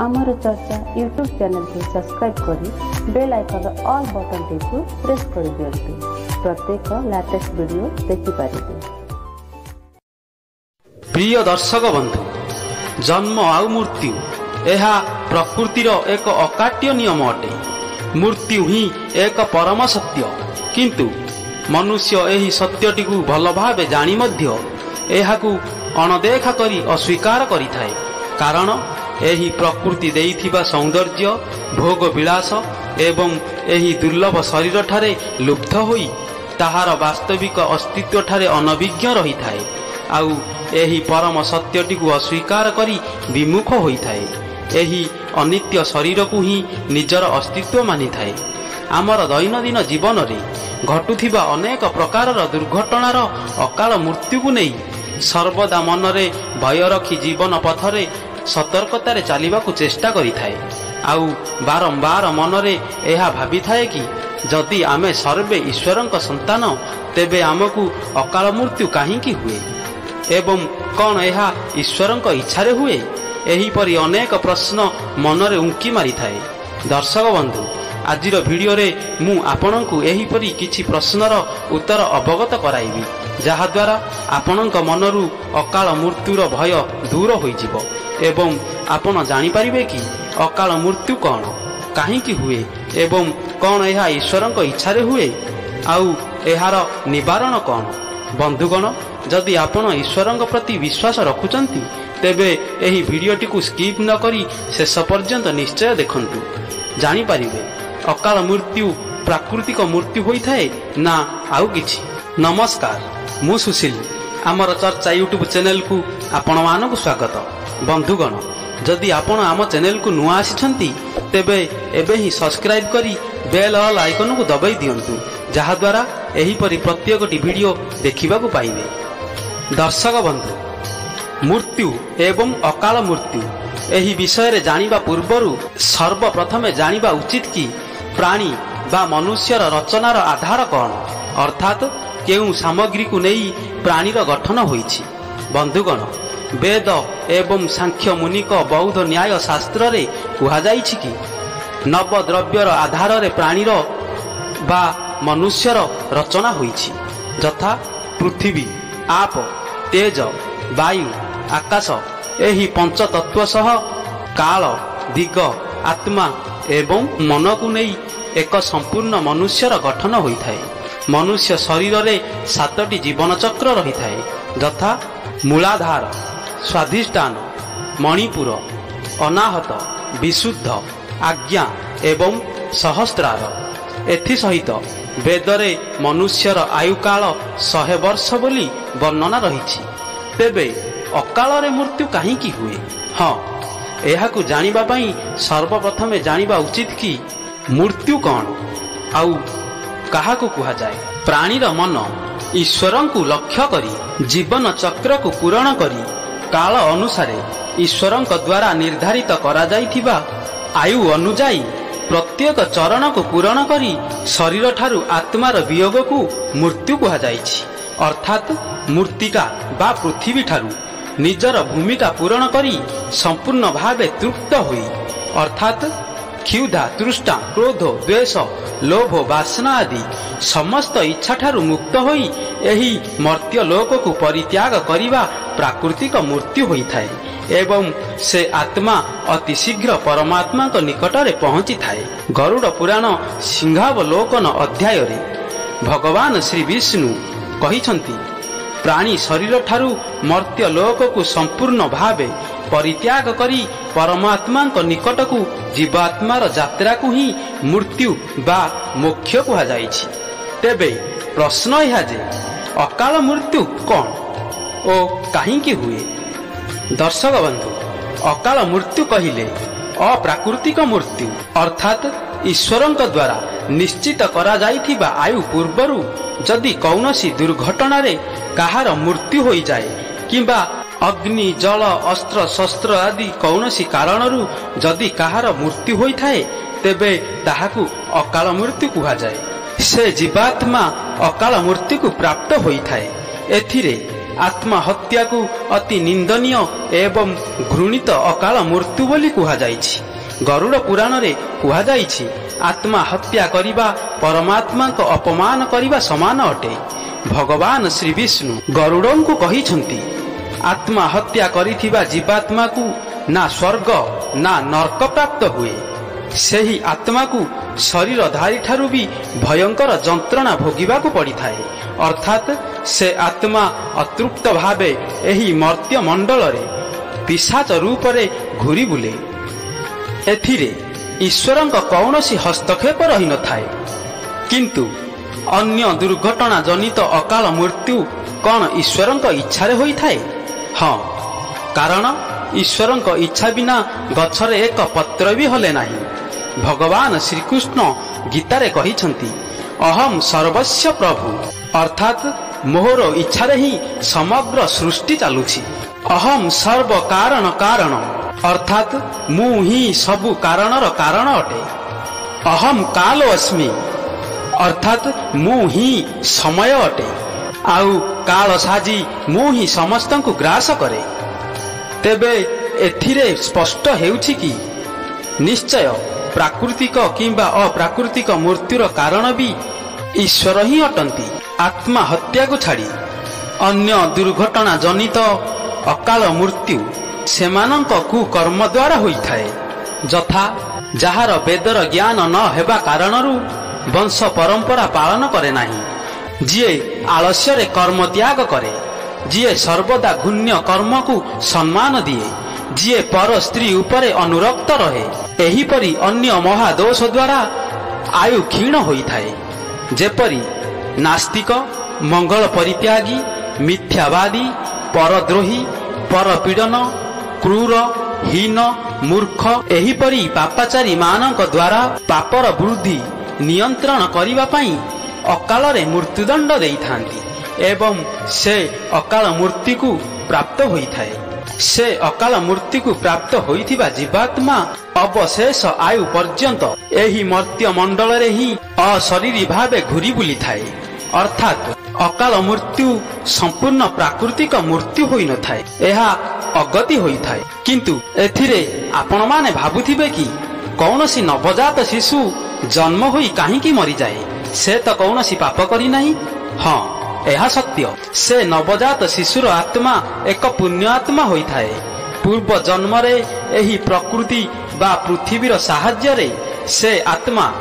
आमर चर्चा YouTube channel को सब्सक्राइब करी बेल आइकन ऑल बटन को प्रेस कर दियंतु प्रत्येक लेटेस्ट वीडियो देखि पारिबे। प्रिय दर्शक बंधु, जन्म आउ मृत्यु यह प्रकृतिर एक अकाट्य नियम अटे। मृत्यु ही एक परम सत्य, किंतु मनुष्य एही सत्यटी को भल भावे जानी मध्य एहाकू अणदेखा करी अस्वीकार करिथाए। कारण एही प्रकृति देइथिबा सौंदर्य, भोग विलास एवं एही दुर्लभ शरीर ठारे लुब्ध होई ताहार वास्तविक अस्तित्व ठारे अनभिज्ञ रहिथाए। आउ एही परम सत्यटी को अस्वीकार करी विमुख होइथाए। एही अनित्य शरीर को ही निजर अस्तित्व मानि थाए। आमर दैनंदिन जीवन रे घटुथिबा अनेक प्रकार दुर्घटनार अकाल मृत्यु को नहीं सर्वदा मनरे भय रखी जीवन पथरे सतर्कतारे चलिबाकू चेष्टा करिथाए। आउ बारंबार मनरे एहा भाबी थाए कि जदि आमे सर्वे ईश्वरंक संतान तेबे आमकू अकाल मृत्यु काहींकी हुए एवं कौन एहा ईश्वरंक इच्छारे हुए। एहीपरि अनेक प्रश्न मनरे उंकी मारि थाए। दर्शक बंधु, आजिर भिडियो रे मु आपनकू एहीपरि किछि प्रश्नर उत्तर अवगत कराइबी, जहा द्वारा आपनक मनरू अकाल मृत्युर भय दूर होइजिवो एवं आपण जानि पारिबे कि अकाल मृत्यु कौन, काहींकी हुए एवं कौन एहा ईश्वरंक इच्छारे हुए, आउ एहार निवारण कौन। बंधुगण, जदि आपण ईश्वरंक प्रति विश्वास रखुचंती तेबे एही भिडियोटी को स्किप न करी शेष पर्यंत निश्चय देखंतु। जानि पारिबे अकाल मृत्यु प्राकृतिक मृत्यु होई थाए ना आउ किछि। नमस्कार, मु सुशील आमर चर्चा यूट्यूब चैनल को आपण मानकु स्वागत। बंधुगण, जदि आपण आम चैनल को नुआ आसिछंती तेबे एबे ही सब्सक्राइब करी बेल ऑल आइकन को दबाई दियंतु, जहा द्वारा एही परि प्रत्येकटी वीडियो देखिबा को पाइबे। दर्शक बंधु, मृत्यु एवं अकाल मृत्यु एही विषय रे जानिबा पूर्वरु सर्वप्रथमे जानिबा उचित कि प्राणी बा मनुष्यर रचनार आधार कौन, अर्थात केउ सामग्री को नहीं प्राणीर गठन होइछि। बंधुगण, वेद एवं सांख्य मुनिक बौद्ध न्याय शास्त्र रे कुहा जाइछि कि नव द्रव्यर आधार रे प्राणीर बा मनुष्यर रचना होइछि, यथा पृथ्वी, आप, तेज, वायु, आकाश। एही पंच तत्व सह काल, दिग, आत्मा एवं मन को नहीं एक संपूर्ण मनुष्यर गठन होइथाए। मनुष्य शरीर रे 7टी जीवन चक्र रहिथाए, यथा मूलाधार, स्वाधिष्ठान, मणिपुर, अनाहत, विशुद्ध, आज्ञा एवं सहस्रार। एथि सहित वेदरे मनुष्यर आयु काल 100 वर्ष बोली वर्णना रहिछि। तेबे अकाल रे मृत्यु काहींकी हुए? हाँ, एहाकू जानिबा पई सर्वप्रथमे जानिबा उचित कि मृत्यु कौन आउ काहाकू कुहा जाए। प्राणीर मन ईश्वरंकू लक्ष्य करी जीवन चक्र को पूरण करी काल अनुसारे ईश्वरंक द्वारा निर्धारित करा जाइथिबा आयु अनुजाई प्रत्येक चरण को पूरण करी शरीर ठारू आत्मार वियोग को मृत्यु कुहा जाइछि। अर्थात मूर्तिका बा पृथ्वी ठारू निजर भूमिका पूरण करी संपूर्ण भावे तृप्त होई, अर्थात क्षुधा, तृष्णा, क्रोध, द्वेष, लोभ, वासना आदि समस्त इच्छा ठारू मुक्त होई एही मर्त्य लोक को परित्याग करिबा प्राकृतिक मृत्यु होइथाए एवं से आत्मा अति शीघ्र परमात्मा को निकटरे पहुंची थाए। गरुड़ पुराण सिंहावलोकन अध्याय रे भगवान श्री विष्णु कहिछंती, प्राणी शरीर ठारू मर्त्य लोक को संपूर्ण भावे परित्याग करी परमात्मा को निकट को जीवात्मार यात्रा को ही मृत्यु बा मोक्ष कुहा जाइछि। तेबे प्रश्न यह जे अकाल मृत्यु कौन ओ काहींकी हुए? दर्शक बंधु, अकाल मृत्यु कहिले अप्राकृतिक मृत्यु, अर्थात ईश्वरंक द्वारा निश्चित करा जाइथिबा आयु पूर्वरु जदि कौनसी दुर्घटना रे काहार मृत्यु होई जाए किंबा अग्नि, जल, अस्त्र शस्त्र आदि कौनसी कारणरू जदि काहार मृत्यु होई थाए तेबे ताहाकू अकाल मृत्यु कुहा जाए। से जीवात्मा अकाल मृत्यु को प्राप्त होई थाए। एथिरे आत्महत्या को अति निंदनीय एवं घृणित अकाल मृत्यु बोली कुहाଯାଇଛି। गरुड़ पुराण रे कुहाଯାଇଛି आत्महत्या करिबा परमात्मा को अपमान करिबा समान अटे। भगवान श्री विष्णु गरुड़ों को कहिछंती आत्महत्या करिथिबा जीवात्मा को ना स्वर्ग ना नरक प्राप्त हुए। सेही आत्मा को शरीरधारी ठारू भी भयंकर जंत्रणा भोगिबा को पड़िथाए। अर्थात से आत्मा अतृप्त भावे एही मर्त्य मंडल रे पिशाच रूप रे घुरी बुले। एथिरे ईश्वरंक कौनसी हस्तक्षेप रही न थाए। किंतु अन्य दुर्घटना जनित अकाल मृत्यु कौन ईश्वरंक इच्छा रे होई थाए? हाँ, कारण ईश्वरंक इच्छा बिना गछरे एक पत्र भी हले नाही। भगवान श्रीकृष्ण गीतारे कहिछंती अहम सर्वस्य प्रभु, अर्थात मोहर इच्छा रे ही समग्र सृष्टि चालुछि। अहम सर्व कारण कारण, अर्थात मु ही सबु कारणर कारण अटे। अहम कालो अस्मि, अर्थात मु ही समय अटे। आउ काल साजी मु ही समस्तंकु ग्रास करे। तेबे एथिरे स्पष्ट हेउछि कि निश्चय प्राकृतिक किंबा अप्राकृतिक मृत्युर कारण भी ईश्वर ही अटंती। आत्महत्या को छाड़ी अन्य दुर्घटना जनित अकाल मृत्यु सेमानंक कुकर्म द्वारा होइथाए। जथा जहार वेदर ज्ञान न हेबा कारणरू वंश परंपरा पालन करे नाही, जिए आलस्य रे कर्म त्याग करे, जिए सर्वदा घुण्य कर्म को सम्मान दिए, जिए पर स्त्री उपरे अनुरक्त रहे, एहीपरि अन्य महादोष द्वारा आयु क्षीण होइथाए। जेपरि नास्तिक, मंगल परित्यागी, मिथ्यावादी, परद्रोही, परपीड़न, क्रूर, हीन, मूर्ख एहीपरि पापाचारी मानक द्वारा पापर वृद्धि नियंत्रण करिबा पई अकाल रे मृत्युदंड देइथांती एवं से अकाल मृत्यु को प्राप्त होइथाए। से अकाल मृत्यु को प्राप्त होइथिबा जीवात्मा अवशेष आयु पर्यंत एही मर्त्य मंडल रे ही अशरीरी भावे घुरी बुली थाए। अर्थात अकाल मृत्यु संपूर्ण प्राकृतिक मृत्यु होई न थाए, एहा अगति होई थाए। किंतु एथिरे आपण माने भाबुथिबे कि कौनसी नवजात शिशु जन्म होई काहींकी मरि जाए, से तो कौनसी पाप करी नाही। हाँ, यह सत्य। से नवजात शिशुर आत्मा एक पुण्य आत्मा होई थाए। पूर्व जन्म रे एही प्रकृति बा पृथ्वीर साहाय्य रे से आत्मा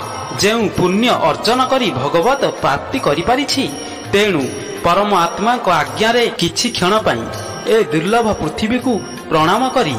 जेउ पुण्य अर्जन करी भगवत प्राप्ति करि पारिछि, तेणु परम आत्मा को आज्ञा रे किछि क्षण पई ए दुर्लभ पृथ्वी को प्रणाम करी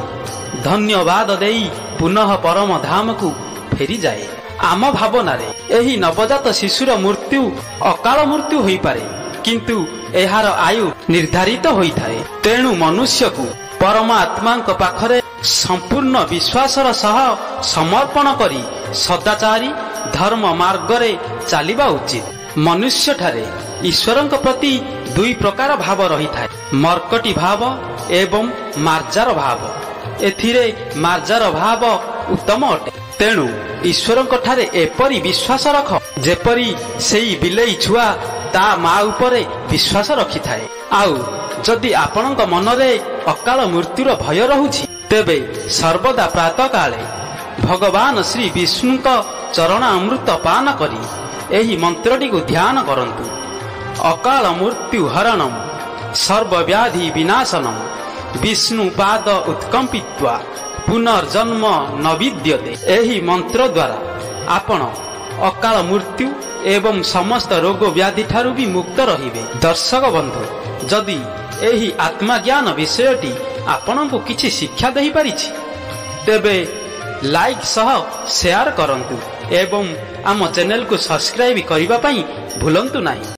धन्यवाद देई पुनः परम धाम को फेरी जाए। आम भावना रे एही नवजात शिशुर मृत्यु अकाल मृत्यु होई पारे, किंतु एहार आयु निर्धारित होई थाए। तेणु मनुष्य को परमात्मा पाखरे संपूर्ण विश्वासर सह समर्पण करी सदाचारी धर्म मार्ग रे चलिबा उचित। मनुष्य ठारे ईश्वरंक प्रति दुई प्रकार भाव रही थाए, मर्कटी भाव एवं मार्जार भाव। एथिरे मार्जार भाव उत्तम अटे। तेणु ईश्वरंक ठारे एपरी विश्वास रख जेपरी सेई बिलेई छुआ ता माँ उपरे विश्वास रखी थाए। आउ जदि आपणक मनरे अकाल मृत्युर भय रहुछि, तेबे सर्वदा प्रातः काले भगवान श्री विष्णुक चरण अमृत पान करी एही मंत्रटी को ध्यान करंतु। अकाल मृत्यु हरणम सर्वव्याधि विनाशनम विष्णु पाद उत्कंपित्वा पुनर्जन्म न विद्यते। एही मंत्र द्वारा आपण अकाल मृत्यु एवं समस्त रोग व्याधि ठारू भी मुक्त रहिबे। दर्शक बंधु, जदि एही आत्मा ज्ञान विषयटी आपनकु किछि शिक्षा देहि पारिछि, तेबे लाइक सह शेयर करंतु एवं आम चैनल को सब्सक्राइब करिबा पई भूलंतु नाही।